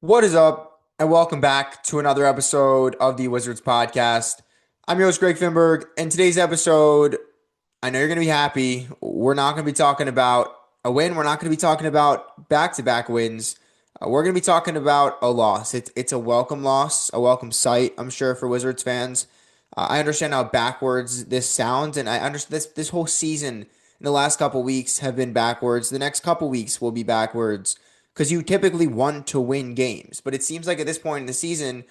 What is up, and welcome back to another episode of the Wizards podcast. I'm your host, Greg Finberg, and today's episode, I know you're going to be happy. We're not going to be talking about a win. We're not going to be talking about back-to-back wins. We're going to be talking about a loss. It's a welcome loss, a welcome sight, I'm sure, for Wizards fans. I understand how backwards this sounds, and I understand this whole season in the last couple weeks have been backwards. The next couple weeks will be backwards because you typically want to win games. But it seems like at this point in the season,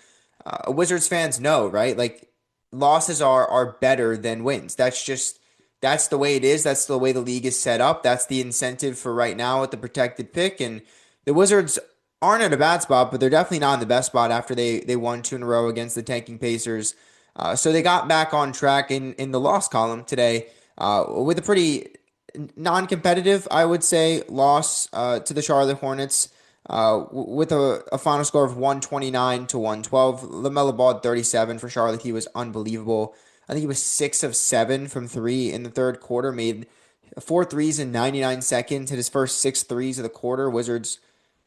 Wizards fans know, right? Like losses are better than wins. That's the way it is. That's the way the league is set up. That's the incentive for right now with the protected pick. And the Wizards aren't in a bad spot, but they're definitely not in the best spot after they won two in a row against the tanking Pacers. So they got back on track in the loss column today with a pretty non-competitive, I would say, loss to the Charlotte Hornets with a final score of 129 to 112. LaMelo Ball had 37 for Charlotte. He was unbelievable. I think he was 6 of 7 from 3 in the third quarter, made four threes in 99 seconds, hit his first six threes of the quarter. Wizards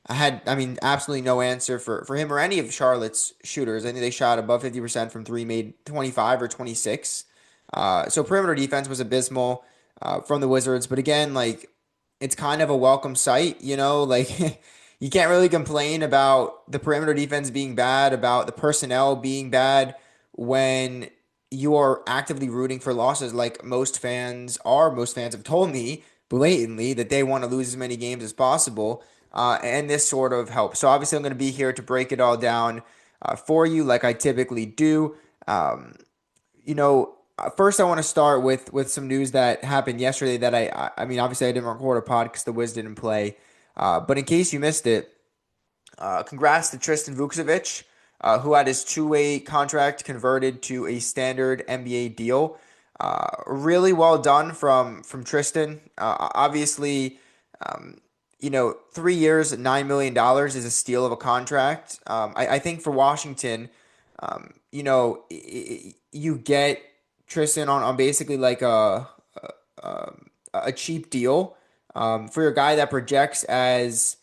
absolutely no answer for him or any of Charlotte's shooters. I think they shot above 50% from three, made 25 or 26. So perimeter defense was abysmal from the Wizards. But again, like it's kind of a welcome sight, like you can't really complain about the perimeter defense being bad, about the personnel being bad when you are actively rooting for losses like most fans are. Most fans have told me blatantly that they want to lose as many games as possible. And this sort of helps. So obviously I'm going to be here to break it all down for you like I typically do. Um, First I want to start with some news that happened yesterday that obviously I didn't record a pod because the Wiz didn't play. But in case you missed it, congrats to Tristan Vukcevic, who had his two-way contract converted to a standard NBA deal. Really well done from Tristan. Obviously, 3 years, $9 million is a steal of a contract. I think for Washington, you get Tristan on basically like a cheap deal for your guy that projects as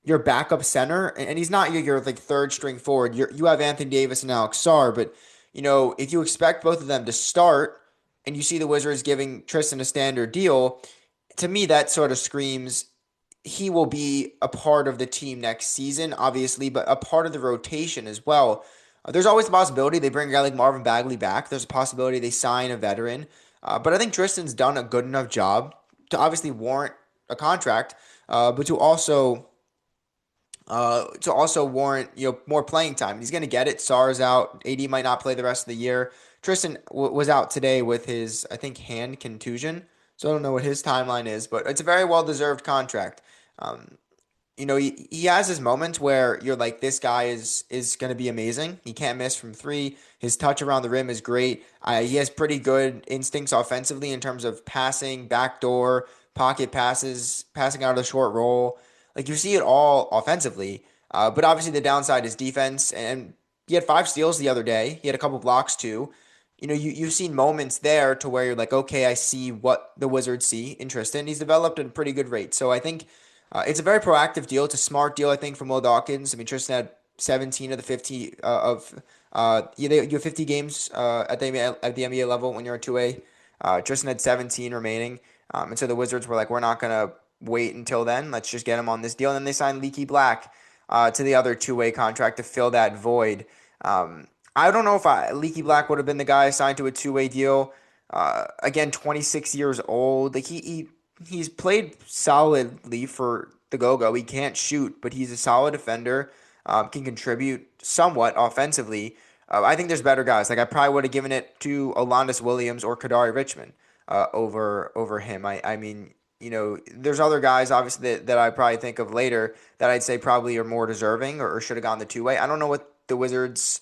your backup center, and he's not your like third string forward. You have Anthony Davis and Alex Sarr, but if you expect both of them to start, and you see the Wizards giving Tristan a standard deal, to me that sort of screams he will be a part of the team next season, obviously, but a part of the rotation as well. There's always the possibility they bring a guy like Marvin Bagley back. There's a possibility they sign a veteran. But I think Tristan's done a good enough job to obviously warrant a contract, but to also warrant more playing time. He's going to get it. Sarr's out. AD might not play the rest of the year. Tristan was out today with his, I think, hand contusion. So I don't know what his timeline is, but it's a very well deserved contract. Um, he has his moments where you're like, this guy is going to be amazing. He can't miss from three. His touch around the rim is great. He has pretty good instincts offensively in terms of passing, backdoor, pocket passes, passing out of the short roll. Like you see it all offensively. But obviously the downside is defense. And he had 5 steals the other day. He had a couple blocks too. You've seen moments there to where you're like, okay, I see what the Wizards see in Tristan. He's developed at a pretty good rate. So I think it's a very proactive deal. It's a smart deal, I think, from Will Dawkins. I mean, Tristan had 17 of the 50 you have 50 games at the NBA level when you're a two-way. Tristan had 17 remaining. And so the Wizards were like, we're not going to wait until then. Let's just get him on this deal. And then they signed Leaky Black to the other two-way contract to fill that void. I don't know if Leaky Black would have been the guy assigned to a two-way deal. Again, 26 years old. Like he's played solidly for the Go-Go. He can't shoot, but he's a solid defender. Can contribute somewhat offensively. I think there's better guys. Like I probably would have given it to Alondas Williams or Kadari Richmond over him. I mean, there's other guys obviously that I probably think of later that I'd say probably are more deserving or should have gone the two-way. I don't know what the Wizards'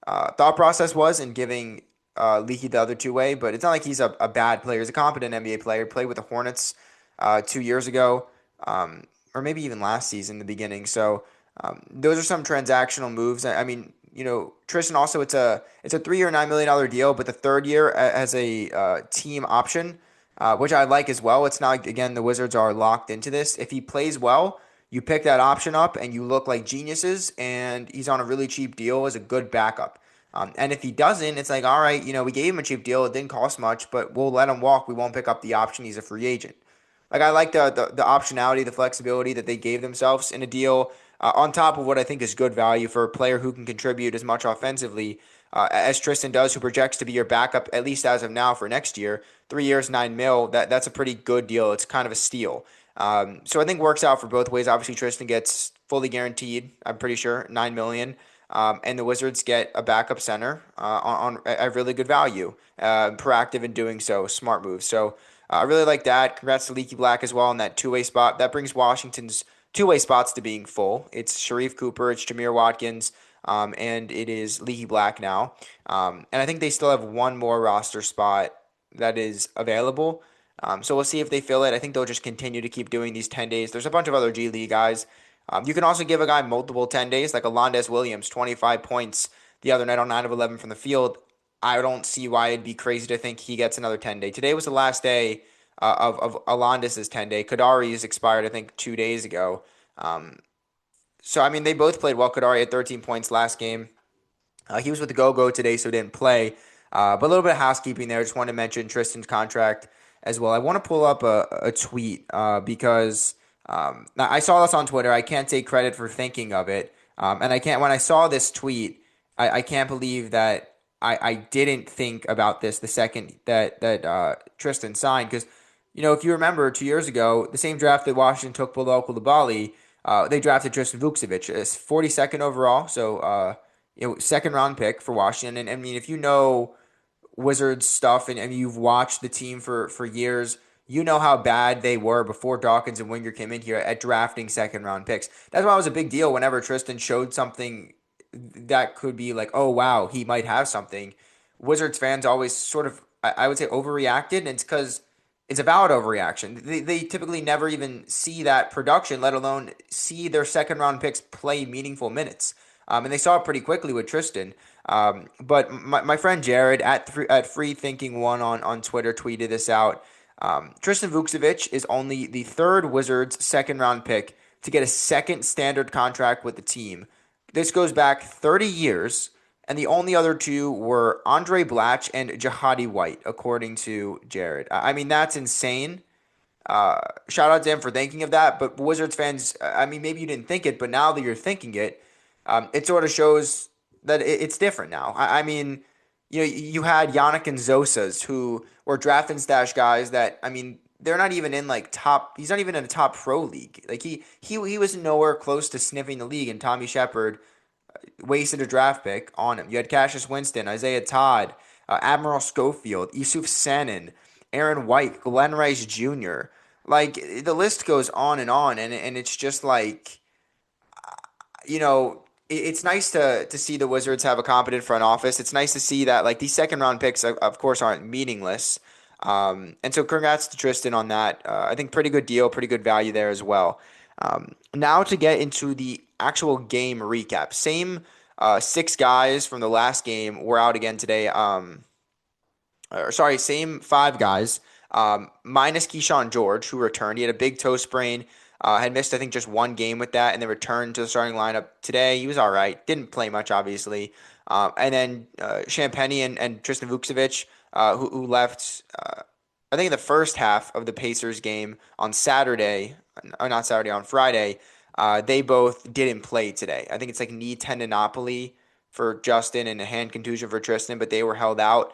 thought process was in giving Leaky the other two-way, but it's not like he's a bad player. He's a competent NBA player. Played with the Hornets 2 years ago, or maybe even last season, in the beginning. So those are some transactional moves. I mean, Tristan also it's a 3-year $9 million deal, but the third year has a team option, which I like as well. It's not, again, the Wizards are locked into this. If he plays well, you pick that option up and you look like geniuses, and he's on a really cheap deal as a good backup. And if he doesn't, it's like, all right, we gave him a cheap deal. It didn't cost much, but we'll let him walk. We won't pick up the option. He's a free agent. Like I like the optionality, the flexibility that they gave themselves in a deal, on top of what I think is good value for a player who can contribute as much offensively as Tristan does, who projects to be your backup at least as of now for next year. 3 years, 9 mil. That's a pretty good deal. It's kind of a steal. So I think works out for both ways. Obviously, Tristan gets fully guaranteed. I'm pretty sure 9 million. And the Wizards get a backup center on a really good value. Proactive in doing so, smart move. So I really like that. Congrats to Leaky Black as well in that two-way spot. That brings Washington's two-way spots to being full. It's Sharif Cooper, it's Jamir Watkins, and it is Leaky Black now. And I think they still have one more roster spot that is available. So we'll see if they fill it. I think they'll just continue to keep doing these 10 days. There's a bunch of other G League guys. You can also give a guy multiple 10 days, like Alondes Williams, 25 points the other night on 9 of 11 from the field. I don't see why it'd be crazy to think he gets another 10 day. Today was the last day of Alondes' 10 day. Kadari's expired, I think, 2 days ago. So, I mean, they both played well. Kadari had 13 points last game. He was with the Go-Go today, so didn't play. But a little bit of housekeeping there. Just wanted to mention Tristan's contract as well. I want to pull up a tweet because I saw this on Twitter. I can't take credit for thinking of it. And I can't, when I saw this tweet, I can't believe that I didn't think about this the second that Tristan signed. Because, if you remember 2 years ago, the same draft that Washington took Bilal Coulibaly, they drafted Tristan Vukcevic as 42nd overall. So, second round pick for Washington. And I mean, if you know Wizards stuff and you've watched the team for years, you know how bad they were before Dawkins and Winger came in here at drafting second round picks. That's why it was a big deal whenever Tristan showed something that could be like, oh, wow, he might have something. Wizards fans always sort of, I would say, overreacted. And it's because it's a valid overreaction. They typically never even see that production, let alone see their second round picks play meaningful minutes. And they saw it pretty quickly with Tristan. But my friend Jared at Free Thinking One on Twitter tweeted this out. Tristan Vukcevic is only the third Wizards second round pick to get a second standard contract with the team. This goes back 30 years, and the only other two were Andre Blatch and Jahadi White, according to Jared. I mean, that's insane. Shout out to him for thinking of that. But Wizards fans, I mean, maybe you didn't think it, but now that you're thinking it, it sort of shows that it's different now. I mean, you had Yannick and Zosas who were draft and stash guys that, I mean, they're not even in like top. He's not even in a top pro league. Like he was nowhere close to sniffing the league, and Tommy Shepard wasted a draft pick on him. You had Cassius Winston, Isaiah Todd, Admiral Schofield, Yusuf Sanin, Aaron White, Glenn Rice Jr. Like the list goes on, and it's just like, it's nice to see the Wizards have a competent front office. It's nice to see that like these second round picks, of course, aren't meaningless. And so congrats to Tristan on that. I think pretty good deal, pretty good value there as well. Now to get into the actual game recap. Same 6 guys from the last game were out again today. Same 5 guys, minus Keyshawn George, who returned. He had a big toe sprain. Had missed, I think, just one game with that, and then returned to the starting lineup today. He was all right. Didn't play much, obviously. And then Champagny and Tristan Vukcevic, who left, I think, in the first half of the Pacers game on Saturday, or not Saturday, on Friday. They both didn't play today. I think it's like knee tendinopathy for Justin and a hand contusion for Tristan, but they were held out.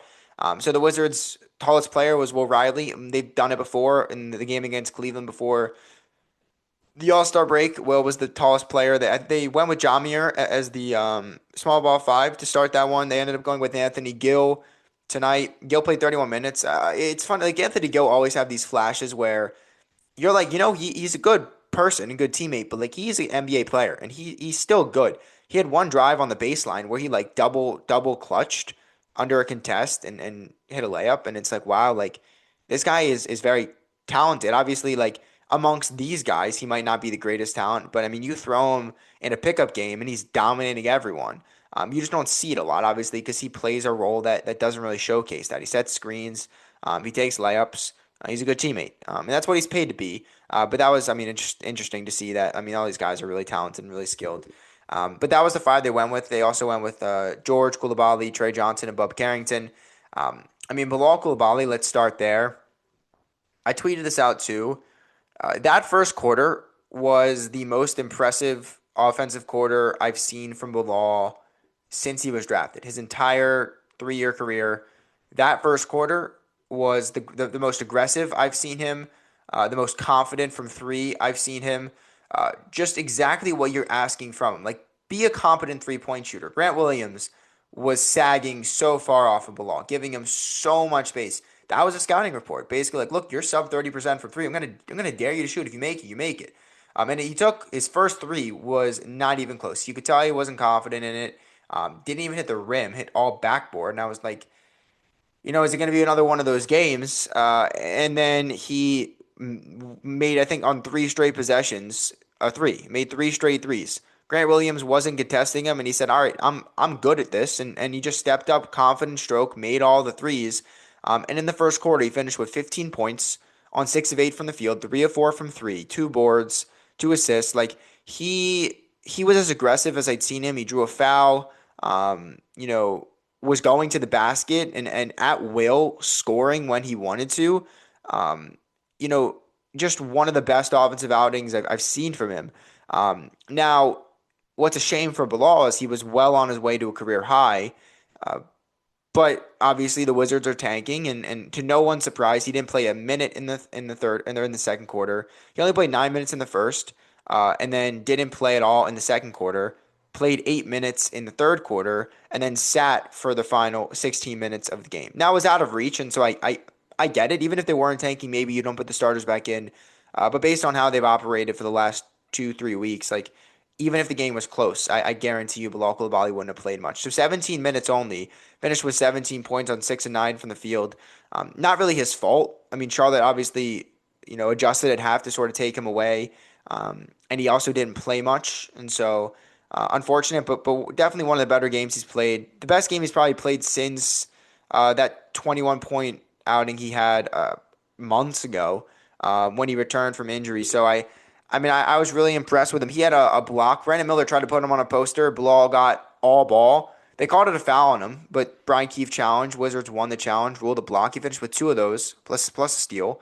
So the Wizards' tallest player was Will Riley. They've done it before in the game against Cleveland before the All-Star break. Will was the tallest player. They went with Jamir as the small ball 5 to start that one. They ended up going with Anthony Gill tonight. Gill played 31 minutes. It's fun. Like Anthony Gill always have these flashes where you're like, he's a good person, a good teammate, but like he's an NBA player and he's still good. He had one drive on the baseline where he like double clutched under a contest and hit a layup, and it's like, wow, like this guy is very talented. Obviously, like amongst these guys, he might not be the greatest talent, but I mean, you throw him in a pickup game and he's dominating everyone. You just don't see it a lot, obviously, because he plays a role that doesn't really showcase that. He sets screens, he takes layups. He's a good teammate, and that's what he's paid to be. But that was, I mean, interesting to see that. I mean, all these guys are really talented and really skilled. But that was the five they went with. They also went with George Coulibaly, Trey Johnson, and Bub Carrington. I mean, Bilal Coulibaly, let's start there. I tweeted this out too. That first quarter was the most impressive offensive quarter I've seen from Bilal since he was drafted. His entire 3-year career, that first quarter was the most aggressive I've seen him, the most confident from three I've seen him. Just exactly what you're asking from him. Like, be a competent three-point shooter. Grant Williams was sagging so far off of Bilal, giving him so much space. That was a scouting report. Basically, like, look, you're sub 30% from three. I'm gonna dare you to shoot. If you make it, you make it. And he took his first three was not even close. You could tell he wasn't confident in it. Didn't even hit the rim, hit all backboard. And I was like, is it going to be another one of those games? And then he made, I think, on three straight possessions, made three straight threes. Grant Williams wasn't contesting him, and he said, "All right, I'm good at this," and he just stepped up, confident stroke, made all the threes. And in the first quarter, he finished with 15 points on 6 of 8 from the field, 3 of 4 from three, 2 boards, 2 assists. Like he was as aggressive as I'd seen him. He drew a foul. Was going to the basket and at will scoring when he wanted to. Um, you know, just one of the best offensive outings I've seen from him. Now, what's a shame for Bilal is he was well on his way to a career high. Uh, but obviously the Wizards are tanking, and to no one's surprise, he didn't play a minute in the third and they're in the second quarter. He only played 9 minutes in the first, and then didn't play at all in the second quarter. Played 8 minutes in the third quarter, and then sat for the final 16 minutes of the game. Now it was out of reach, and so I get it. Even if they weren't tanking, maybe you don't put the starters back in. But based on how they've operated for the last 2-3 weeks, like even if the game was close, I guarantee you Bilal Coulibaly wouldn't have played much. So 17 minutes only, finished with 17 points on 6 of 9 from the field. Not really his fault. I mean, Charlotte obviously, adjusted at half to sort of take him away. And he also didn't play much. And so unfortunate, but definitely one of the better games he's played. The best game he's probably played since that 21-point outing he had months ago when he returned from injury. So I was really impressed with him. He had a block. Brandon Miller tried to put him on a poster. Bilal got all ball. They called it a foul on him, but Brian Keefe challenged. Wizards won the challenge, ruled a block. He finished with 2 of those, plus a steal.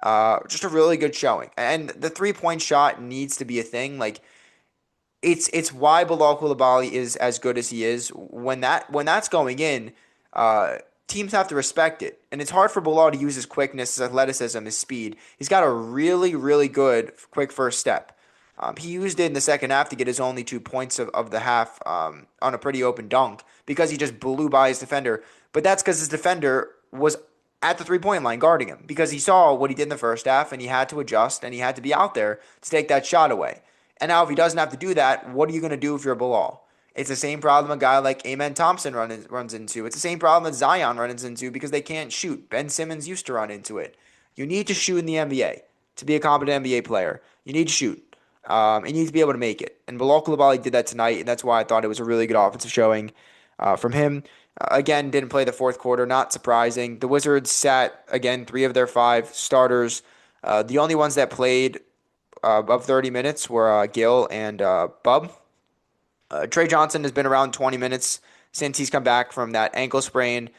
Just a really good showing. And the 3-point shot needs to be a thing. Like, it's why Bilal Coulibaly is as good as he is. When that's going in, teams have to respect it. And it's hard for Bilal to use his quickness, his athleticism, his speed. He's got a really, really good quick first step. He used it in the second half to get his only 2 points of the half on a pretty open dunk because he just blew by his defender. But that's because his defender was at the 3-point line guarding him because he saw what he did in the first half and he had to adjust and he had to be out there to take that shot away. And now if he doesn't have to do that, what are you going to do if you're Bilal? It's the same problem a guy like Amen Thompson runs into. It's the same problem that Zion runs into because they can't shoot. Ben Simmons used to run into it. You need to shoot in the NBA to be a competent NBA player. You need to shoot. And you need to be able to make it. And Bilal Coulibaly did that tonight, and that's why I thought it was a really good offensive showing from him. Again, didn't play the fourth quarter. Not surprising. The Wizards sat, again, 3 of their 5 starters. The only ones that played above 30 minutes were Gil and Bub. Trey Johnson has been around 20 minutes since he's come back from that ankle sprain.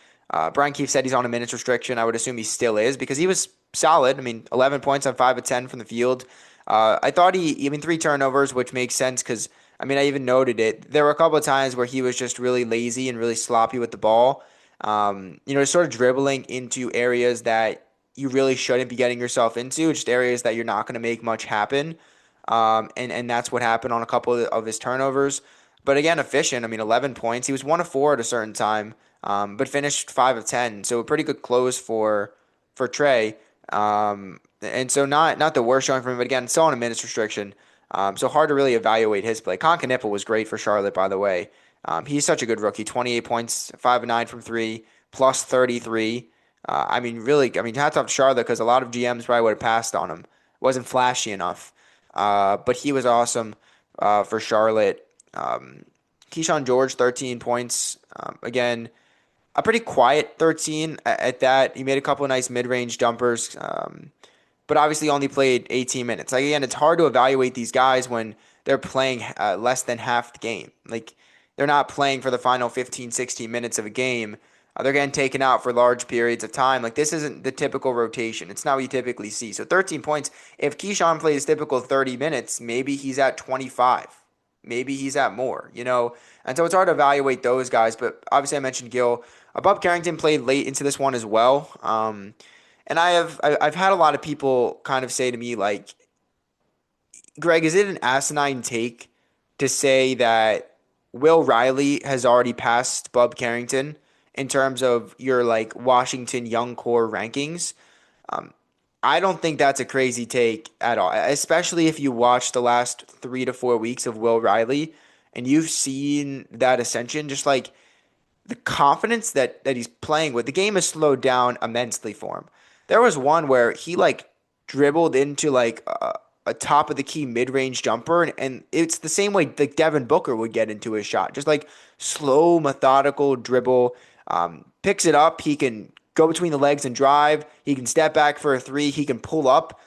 Brian Keefe said he's on a minutes restriction. I would assume he still is because he was solid. I mean, 11 points on 5 of 10 from the field. I thought he 3 turnovers, which makes sense because, I even noted it. There were a couple of times where he was just really lazy and really sloppy with the ball. Sort of dribbling into areas that you really shouldn't be getting yourself into, just areas that you're not going to make much happen. And that's what happened on a couple of his turnovers. But again, efficient. 11 points. He was 1 of 4 at a certain time, but finished 5 of 10. So a pretty good close for Trey. And so not the worst showing for him, but again, still on a minutes restriction. So hard to really evaluate his play. Konkanipa was great for Charlotte, by the way. He's such a good rookie. 28 points, 5 of 9 from 3, plus 33. Hats off to Charlotte because a lot of GMs probably would have passed on him. Wasn't flashy enough. But he was awesome for Charlotte. Keyshawn George, 13 points. Again, a pretty quiet 13 at that. He made a couple of nice mid-range jumpers, but obviously only played 18 minutes. Like, again, it's hard to evaluate these guys when they're playing less than half the game. Like, they're not playing for the final 15, 16 minutes of a game. They're getting taken out for large periods of time. Like, this isn't the typical rotation. It's not what you typically see. So 13 points. If Keyshawn plays typical 30 minutes, maybe he's at 25. Maybe he's at more, And so it's hard to evaluate those guys. But obviously I mentioned Gill. Bob Carrington played late into this one as well. And I've had a lot of people kind of say to me, like, Greg, is it an asinine take to say that Will Riley has already passed Bub Carrington in terms of your like Washington young core rankings? I don't think that's a crazy take at all, especially if you watch the last 3 to 4 weeks of Will Riley and you've seen that ascension, just like the confidence that he's playing with. The game has slowed down immensely for him. There was one where he like dribbled into like a top of the key mid range jumper, and it's the same way like Devin Booker would get into his shot, just like slow, methodical dribble. Picks it up. He can go between the legs and drive. He can step back for a three. He can pull up,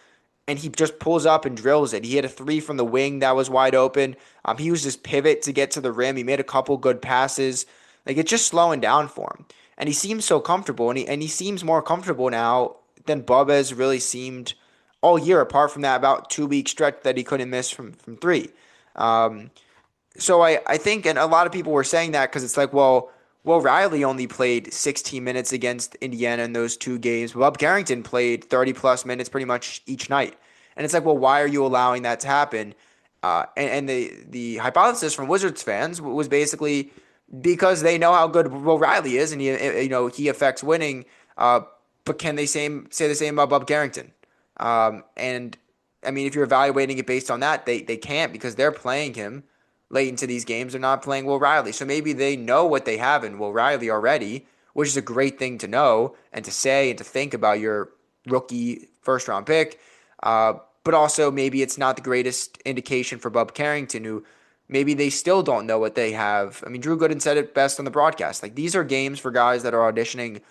and he just pulls up and drills it. He hit a three from the wing that was wide open. He used his pivot to get to the rim. He made a couple good passes. Like, it's just slowing down for him. And he seems so comfortable, and he seems more comfortable now than Bub has really seemed all year, apart from that about 2 week stretch that he couldn't miss from three. So I think, and a lot of people were saying that because it's like, well, Riley only played 16 minutes against Indiana in those 2 games. Bob Carrington played 30-plus minutes pretty much each night. And it's like, well, why are you allowing that to happen? And the hypothesis from Wizards fans was basically because they know how good Will Riley is, and he affects winning. But can they say the same about Bob Carrington? And I mean, if you're evaluating it based on that, they can't, because they're playing him late into these games. They're not playing Will Riley. So maybe they know what they have in Will Riley already, which is a great thing to know and to say and to think about your rookie first round pick. But also maybe it's not the greatest indication for Bob Carrington, who maybe they still don't know what they have. I mean, Drew Gooden said it best on the broadcast. Like, these are games for guys that are auditioning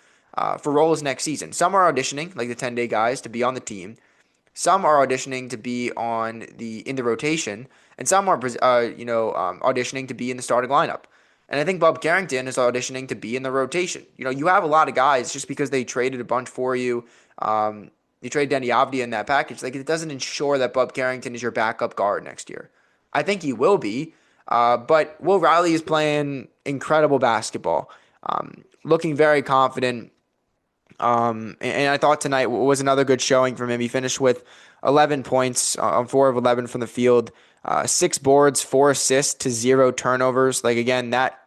for roles next season. Some are auditioning, like the 10-day guys, to be on the team. Some are auditioning to be in the rotation, and some are auditioning to be in the starting lineup. And I think Bob Carrington is auditioning to be in the rotation. You have a lot of guys just because they traded a bunch for you. You trade Denny Avdia in that package. Like, it doesn't ensure that Bob Carrington is your backup guard next year. I think he will be, but Will Riley is playing incredible basketball, looking very confident. And I thought tonight was another good showing from him. He finished with 11 points on 4 of 11 from the field, 6 boards, 4 assists to 0 turnovers. Like, again, that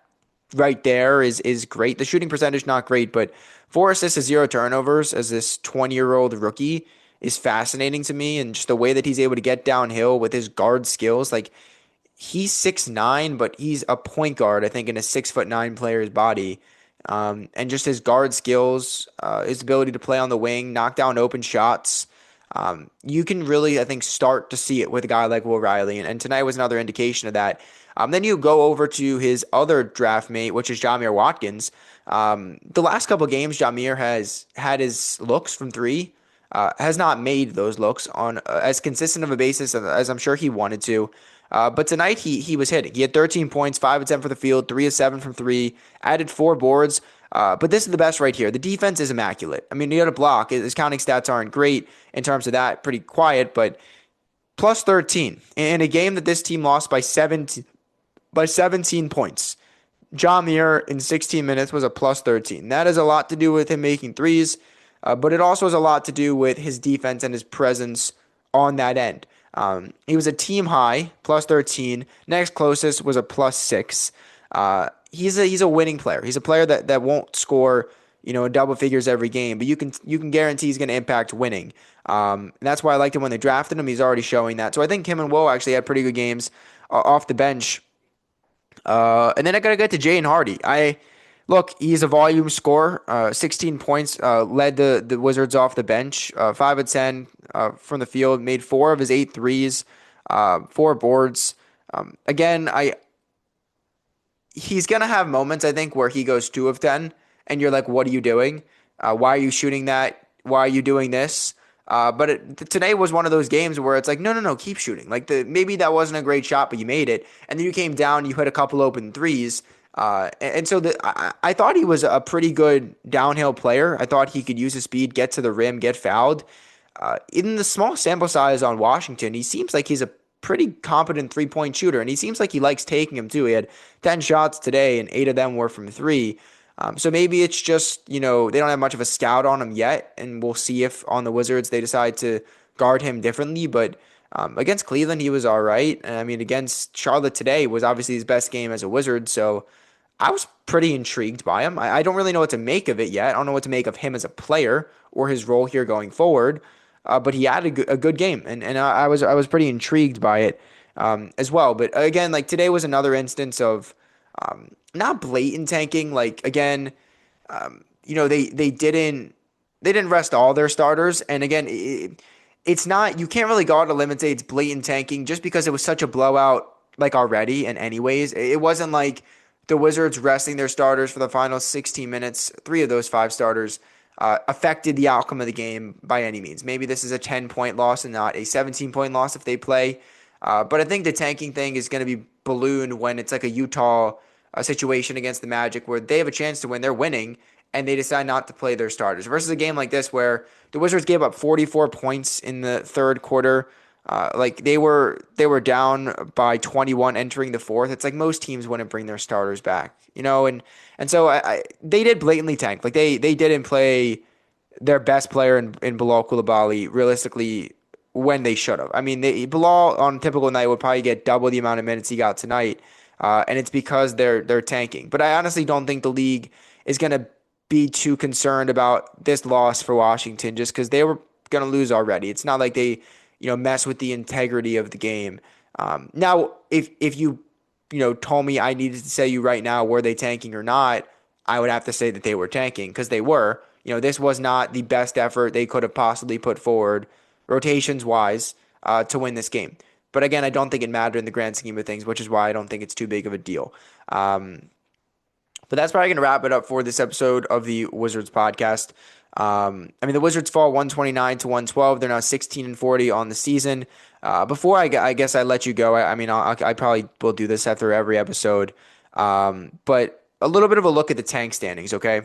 right there is great. The shooting percentage, not great, but 4 assists to 0 turnovers as this 20-year-old rookie is fascinating to me. And just the way that he's able to get downhill with his guard skills. Like, he's 6'9", but he's a point guard, I think, in a 6'9" player's body. And just his guard skills, his ability to play on the wing, knock down open shots. You can really, I think, start to see it with a guy like Will Riley. And tonight was another indication of that. Then you go over to his other draft mate, which is Jamir Watkins. The last couple of games, Jamir has had his looks from three, has not made those looks on as consistent of a basis as I'm sure he wanted to. But tonight he was hitting. He had 13 points, 5 of 10 from the field, 3 of 7 from 3, added 4 boards. But this is the best right here. The defense is immaculate. I mean, he had a block. His counting stats aren't great in terms of that, pretty quiet, but plus 13 in a game that this team lost by 17 points. Jamir in 16 minutes was a plus 13. That has a lot to do with him making threes, but it also has a lot to do with his defense and his presence on that end. He was a team high, plus 13. Next closest was a plus 6. He's a winning player. He's a player that won't score, in double figures every game, but you can guarantee he's going to impact winning. And that's why I liked him when they drafted him. He's already showing that. So I think him and Will actually had pretty good games off the bench. And then I got to get to Jaden Hardy. Look, he's a volume scorer, 16 points, led the Wizards off the bench, 5 of 10 from the field, made 4 of his 8 threes, 4 boards. Again, he's going to have moments, I think, where he goes 2 of 10, and you're like, what are you doing? Why are you shooting that? Why are you doing this? But today was one of those games where it's like, no, no, no, keep shooting. Like maybe that wasn't a great shot, but you made it, and then you came down, you hit a couple open threes. And so I thought he was a pretty good downhill player. I thought he could use his speed, get to the rim, get fouled. In the small sample size on Washington, he seems like he's a pretty competent three-point shooter, and he seems like he likes taking them too. He had 10 shots today, and 8 of them were from three. So maybe it's just, they don't have much of a scout on him yet, and we'll see if on the Wizards they decide to guard him differently. But against Cleveland, he was all right. And I mean, against Charlotte today was obviously his best game as a Wizard, so I was pretty intrigued by him. I don't really know what to make of it yet. I don't know what to make of him as a player or his role here going forward. But he had a good game, and I was pretty intrigued by it as well. But again, like today was another instance of not blatant tanking. Like again, they didn't rest all their starters, and again, it's not, you can't really go out on a limb and say it's blatant tanking just because it was such a blowout like already. And anyways, it wasn't like the Wizards resting their starters for the final 16 minutes. 3 of those 5 starters affected the outcome of the game by any means. Maybe this is a 10-point loss and not a 17-point loss if they play. But I think the tanking thing is going to be ballooned when it's like a Utah situation against the Magic where they have a chance to win. They're winning, and they decide not to play their starters. Versus a game like this where the Wizards gave up 44 points in the third quarter. Like they were down by 21 entering the fourth. It's like most teams wouldn't bring their starters back, and so they did blatantly tank. Like they didn't play their best player in Bilal Coulibaly realistically when they should have. I mean, Bilal on a typical night would probably get double the amount of minutes he got tonight, and it's because they're tanking. But I honestly don't think the league is going to be too concerned about this loss for Washington just because they were going to lose already. It's not like they mess with the integrity of the game. Now, if you told me I needed to say you right now, were they tanking or not, I would have to say that they were tanking because they were. This was not the best effort they could have possibly put forward, rotations-wise, to win this game. But again, I don't think it mattered in the grand scheme of things, which is why I don't think it's too big of a deal. But that's probably going to wrap it up for this episode of the Wizards podcast. I mean, the Wizards fall 129 to 112. They're now 16-40 on the season. Before I guess I let you go, I probably will do this after every episode. But a little bit of a look at the tank standings, okay?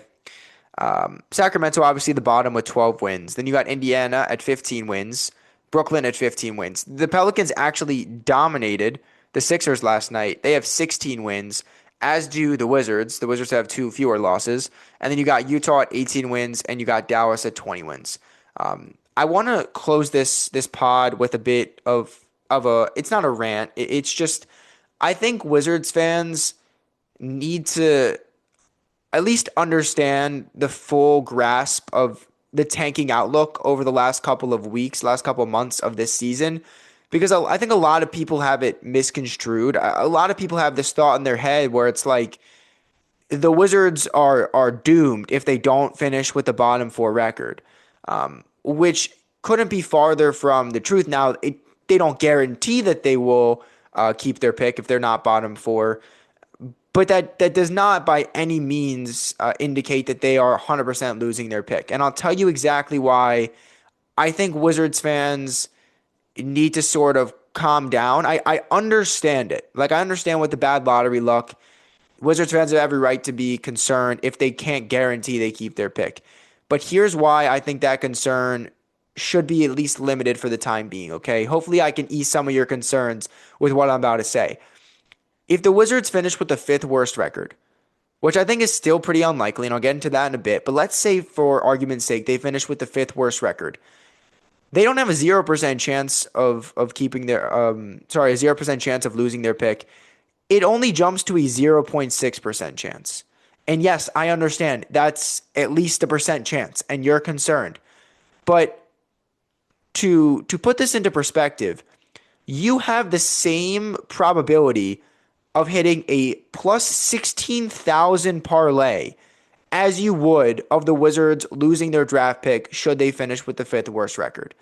Sacramento, obviously, the bottom with 12 wins. Then you got Indiana at 15 wins. Brooklyn at 15 wins. The Pelicans actually dominated the Sixers last night. They have 16 wins, as do the Wizards. The Wizards have 2 fewer losses. And then you got Utah at 18 wins, and you got Dallas at 20 wins. I want to close this pod with a bit of a, it's not a rant. It's just, I think Wizards fans need to at least understand the full grasp of the tanking outlook over the last couple of weeks, last couple of months of this season. Because I think a lot of people have it misconstrued. A lot of people have this thought in their head where it's like the Wizards are doomed if they don't finish with the bottom 4 record, which couldn't be farther from the truth. Now, they don't guarantee that they will keep their pick if they're not bottom 4, but that does not by any means indicate that they are 100% losing their pick. And I'll tell you exactly why I think Wizards fans need to sort of calm down. I understand it. Like, I understand with the bad lottery luck, Wizards fans have every right to be concerned if they can't guarantee they keep their pick. But here's why I think that concern should be at least limited for the time being, okay? Hopefully I can ease some of your concerns with what I'm about to say. If the Wizards finish with the 5th worst record, which I think is still pretty unlikely, and I'll get into that in a bit, but let's say for argument's sake they finish with the 5th worst record, they don't have a 0% chance of keeping their a 0% chance of losing their pick. It only jumps to a 0.6% chance. And yes, I understand that's at least a percent chance, and you're concerned. But to put this into perspective, you have the same probability of hitting a plus 16,000 parlay as you would of the Wizards losing their draft pick should they finish with the 5th worst record.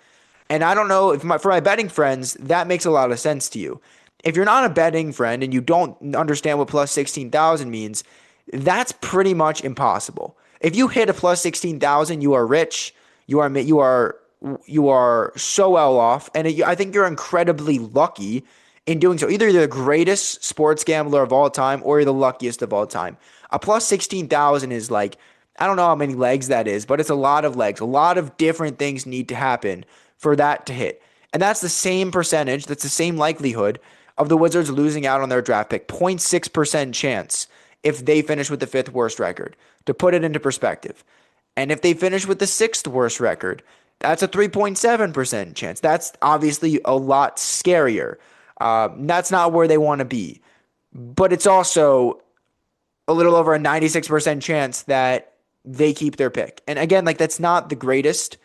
And I don't know if for my betting friends, that makes a lot of sense to you. If you're not a betting friend and you don't understand what plus 16,000 means, that's pretty much impossible. If you hit a plus 16,000, you are rich. You are so well off, and I think you're incredibly lucky in doing so. Either you're the greatest sports gambler of all time or you're the luckiest of all time. A plus 16,000 is like, I don't know how many legs that is, but it's a lot of legs. A lot of different things need to happen for that to hit. And that's the same percentage, that's the same likelihood of the Wizards losing out on their draft pick. 0.6% chance if they finish with the fifth worst record, to put it into perspective. And if they finish with the sixth worst record, that's a 3.7% chance. That's obviously a lot scarier. That's not where they want to be. But it's also a little over a 96% chance that they keep their pick. And again, like that's not the greatest.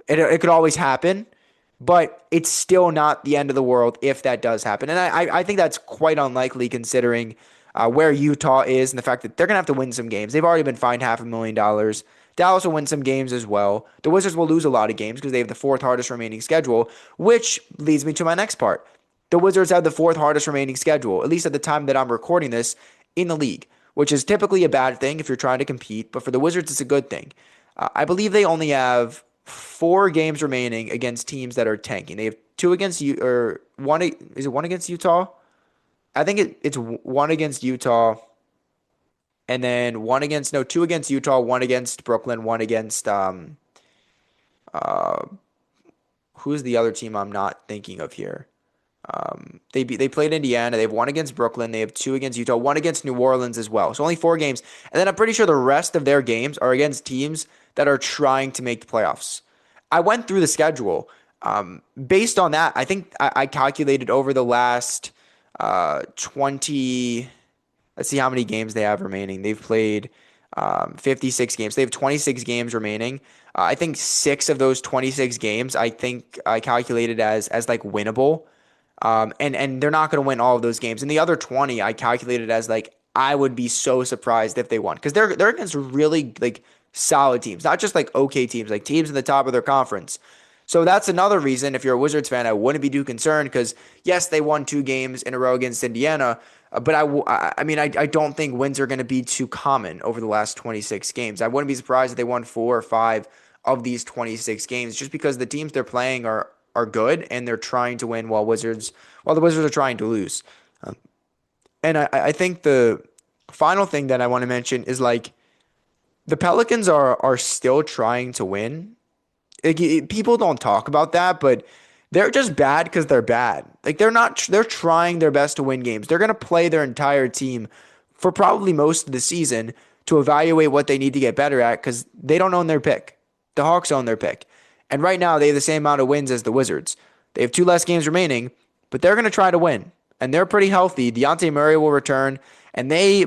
It could always happen, but it's still not the end of the world if that does happen. And I think that's quite unlikely considering where Utah is and the fact that they're going to have to win some games. They've already been fined $500,000. Dallas will win some games as well. The Wizards will lose a lot of games because they have the fourth hardest remaining schedule, which leads me to my next part. The Wizards have the fourth hardest remaining schedule, at least at the time that I'm recording this, in the league, which is typically a bad thing if you're trying to compete, but for the Wizards, it's a good thing. I believe they only have 4 games remaining against teams that are tanking. They have 2 against you, or one. Is it 1 against Utah? I think it's 1 against Utah, and then 2 against Utah, 1 against Brooklyn, 1 against uh, who's the other team I'm not thinking of here? They played Indiana. They have 1 against Brooklyn. They have 2 against Utah, 1 against New Orleans as well. So only 4 games. And then I'm pretty sure the rest of their games are against teams that are trying to make the playoffs. I went through the schedule. Based on that, I think I calculated over the last 20. Let's see how many games they have remaining. They've played 56 games. They have 26 games remaining. I think 6 of those 26 games, I think I calculated as like winnable. And they're not going to win all of those games. And the other 20, I calculated as like I would be so surprised if they won because they're against really like solid teams, not just like okay teams, like teams in the top of their conference. So that's another reason if you're a Wizards fan, I wouldn't be too concerned because yes, they won 2 games in a row against Indiana, but I don't think wins are going to be too common over the last 26 games. I wouldn't be surprised if they won 4 or 5 of these 26 games just because the teams they're playing are good and they're trying to win while the Wizards are trying to lose. And I think the final thing that I want to mention is like the Pelicans are still trying to win. Like, people don't talk about that, but they're just bad because they're bad. Like they're trying their best to win games. They're going to play their entire team for probably most of the season to evaluate what they need to get better at because they don't own their pick. The Hawks own their pick. And right now, they have the same amount of wins as the Wizards. They have 2 less games remaining, but they're going to try to win. And they're pretty healthy. Dejounte Murray will return. And they,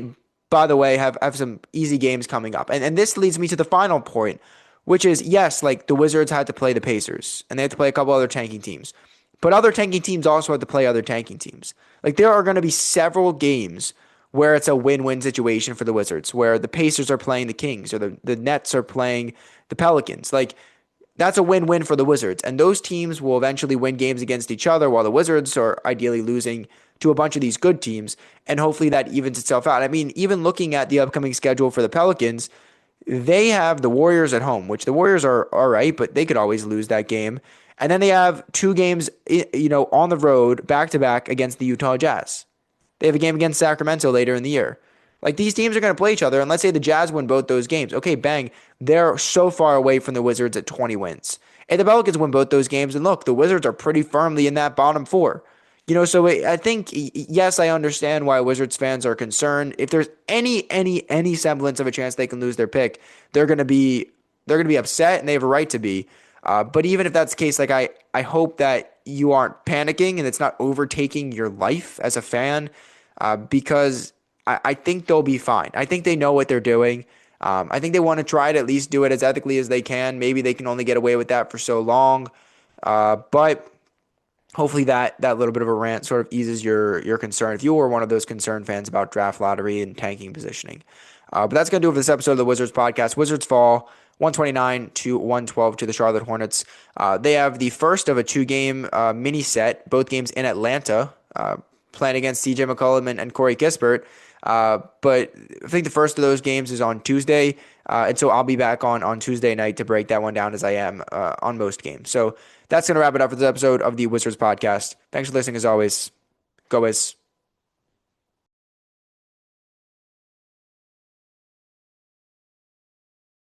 by the way, have some easy games coming up. And this leads me to the final point, which is, yes, like the Wizards had to play the Pacers. And they had to play a couple other tanking teams. But other tanking teams also had to play other tanking teams. Like there are going to be several games where it's a win-win situation for the Wizards, where the Pacers are playing the Kings or the Nets are playing the Pelicans. Like, that's a win-win for the Wizards, and those teams will eventually win games against each other while the Wizards are ideally losing to a bunch of these good teams, and hopefully that evens itself out. I mean, even looking at the upcoming schedule for the Pelicans, they have the Warriors at home, which the Warriors are all right, but they could always lose that game. And then they have 2 games, on the road, back-to-back against the Utah Jazz. They have a game against Sacramento later in the year. Like, these teams are going to play each other, and let's say the Jazz win both those games. Okay, bang, they're so far away from the Wizards at 20 wins. And the Pelicans win both those games, and look, the Wizards are pretty firmly in that bottom 4. So I think, yes, I understand why Wizards fans are concerned. If there's any semblance of a chance they can lose their pick, they're going to be upset, and they have a right to be. But even if that's the case, like I hope that you aren't panicking and it's not overtaking your life as a fan, because I think they'll be fine. I think they know what they're doing. I think they want to try to at least do it as ethically as they can. Maybe they can only get away with that for so long. But hopefully that little bit of a rant sort of eases your concern if you were one of those concerned fans about draft lottery and tanking positioning. But that's going to do it for this episode of the Wizards podcast. Wizards fall 129-112 to the Charlotte Hornets. They have the first of a 2-game mini set, both games in Atlanta. playing against CJ McCollum and Corey Kispert. But I think the first of those games is on Tuesday. And so I'll be back on Tuesday night to break that one down as I am on most games. So that's going to wrap it up for this episode of the Wizards podcast. Thanks for listening as always. Go Wiz.